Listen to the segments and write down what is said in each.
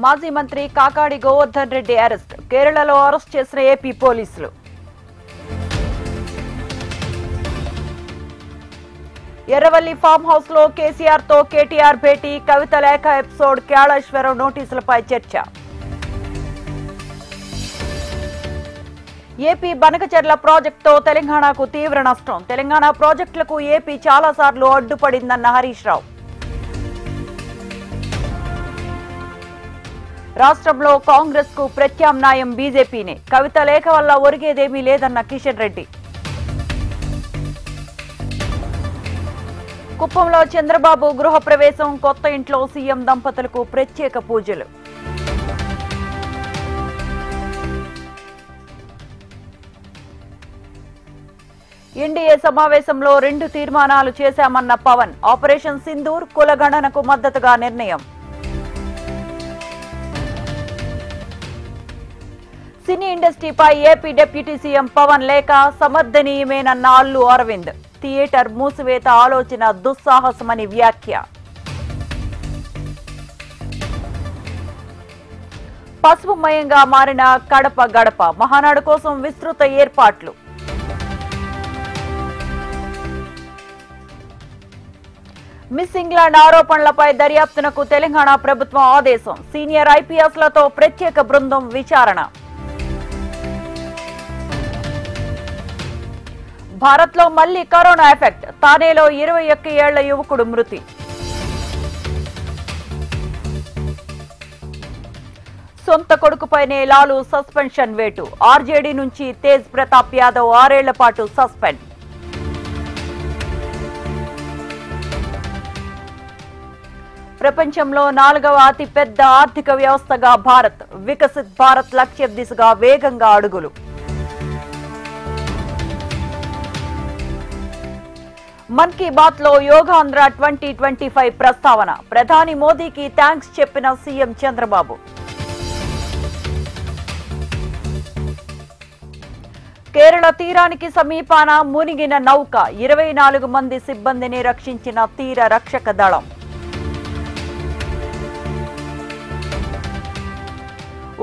మాజీ మంత్రి కాకాడి గోవర్ధన్ రెడ్డి అరెస్ట్. కేరళలో అరెస్ట్ చేసిన ఏపీ పోలీసులు. ఎర్రవల్లి ఫామ్ హౌస్ లో కేసీఆర్ తో కేటీఆర్ భేటీ. కవిత లేఖ ఎపిసోడ్, కేళేశ్వరం నోటీసులపై చర్చ. ఏపీ బనకచెర్ల ప్రాజెక్టుతో తెలంగాణకు తీవ్ర నష్టం. తెలంగాణ ప్రాజెక్టులకు ఏపీ చాలాసార్లు అడ్డుపడిందన్న హరీష్ రావు. రాష్ట్రంలో కాంగ్రెస్ కు ప్రత్యామ్నాయం బీజేపీనే. కవిత లేఖ వల్ల ఒరిగేదేమీ లేదన్న కిషన్ రెడ్డి. కుప్పంలో చంద్రబాబు గృహప్రవేశం. కొత్త ఇంట్లో సీఎం దంపతులకు ప్రత్యేక పూజలు. ఎన్డీఏ సమావేశంలో 2 తీర్మానాలు చేశామన్న పవన్. ఆపరేషన్ సింధూర్, కులగణనకు మద్దతుగా నిర్ణయం. సినీ ఇండస్ట్రీపై ఏపీ డిప్యూటీ సీఎం పవన్ లేఖ. సమర్థనీయమేనన్న అల్లు అరవింద్. థియేటర్ మూసివేత ఆలోచన దుస్సాహసమని వ్యాఖ్య. పసుపుమయంగా మారిన కడప గడప. మహానాడు కోసం విస్తృత ఏర్పాట్లు. మిస్ ఇంగ్లాండ్ ఆరోపణలపై దర్యాప్తునకు తెలంగాణ ప్రభుత్వం ఆదేశం. సీనియర్ ఐపీఎస్లతో ప్రత్యేక బృందం విచారణ. భారత్ లో మళ్లీ కరోనా ఎఫెక్ట్. తానేలో 21 ఏళ్ల యువకుడు మృతి. సొంత కొడుకుపైనే లాలు సస్పెన్షన్ వేటు. ఆర్జేడీ నుంచి తేజ్ ప్రతాప్ యాదవ్ 6 ఏళ్ల పాటు సస్పెండ్. ప్రపంచంలో 4వ అతిపెద్ద ఆర్థిక వ్యవస్థగా భారత్. వికసిత్ భారత్ లక్ష్యం దిశగా వేగంగా అడుగులు. మన్ కీ బాత్ లో యోగాంధ్ర 2025 ప్రస్తావన. ప్రధాని మోదీకి థ్యాంక్స్ చెప్పిన సీఎం చంద్రబాబు. కేరళ తీరానికి సమీపాన మునిగిన నౌక. 24 మంది సిబ్బందిని రక్షించిన తీర రక్షక దళం.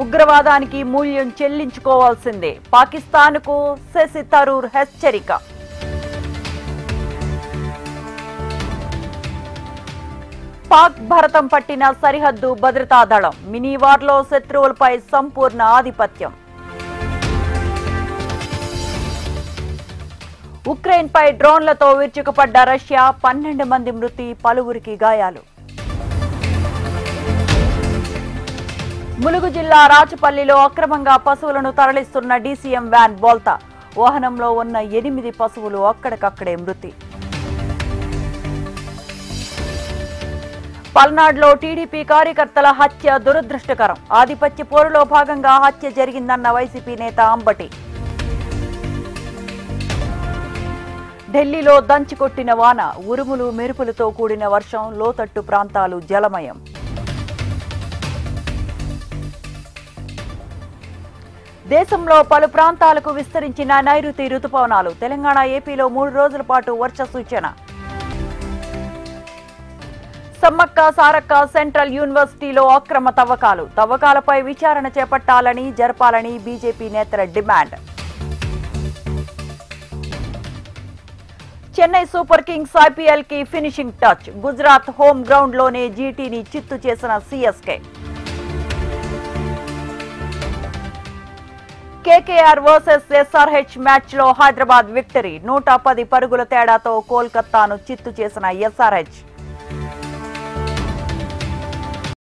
ఉగ్రవాదానికి మూల్యం చెల్లించుకోవాల్సిందే. పాకిస్తాన్కు శశి థరూర్ హెచ్చరిక. పాక్ భరతం పట్టిన సరిహద్దు భద్రతా దళం. మినీ వార్లో శత్రువులపై సంపూర్ణ ఆధిపత్యం. ఉక్రెయిన్ పై డ్రోన్లతో విరుచుకుపడ్డ రష్యా. 12 మంది మృతి, పలువురికి గాయాలు. ములుగు జిల్లా రాచపల్లిలో అక్రమంగా పశువులను తరలిస్తున్న డీసీఎం వ్యాన్ బోల్తా. వాహనంలో ఉన్న 8 పశువులు అక్కడికక్కడే మృతి. పల్నాడులో టీడీపీ కార్యకర్తల హత్య దురదృష్టకరం. ఆధిపత్య పోరులో భాగంగా హత్య జరిగిందన్న వైసీపీ నేత అంబటి. ఢిల్లీలో దంచికొట్టిన వాన. ఉరుములు మెరుపులతో కూడిన వర్షం. లోతట్టు ప్రాంతాలు జలమయం. దేశంలో పలు ప్రాంతాలకు విస్తరించిన నైరుతి రుతుపవనాలు. తెలంగాణ, ఏపీలో 3 రోజుల పాటు వర్ష సూచన. సమ్మక్క సారక్క సెంట్రల్ యూనివర్సిటీలో అక్రమ తవ్వకాలు. తవ్వకాలపై విచారణ చేపట్టాలని, జరపాలని బీజేపీ నేతల demand. Chennai super kings IPL కి finishing touch. Gujarat home ground లోనే జీటీని చిత్తు చేసిన CSK. KKR versus SRH match లో హైదరాబాద్ విక్టరీ. 110 పరుగుల తేడాతో కోల్కతాను చిత్తు చేసిన ఎస్ఆర్హెచ్.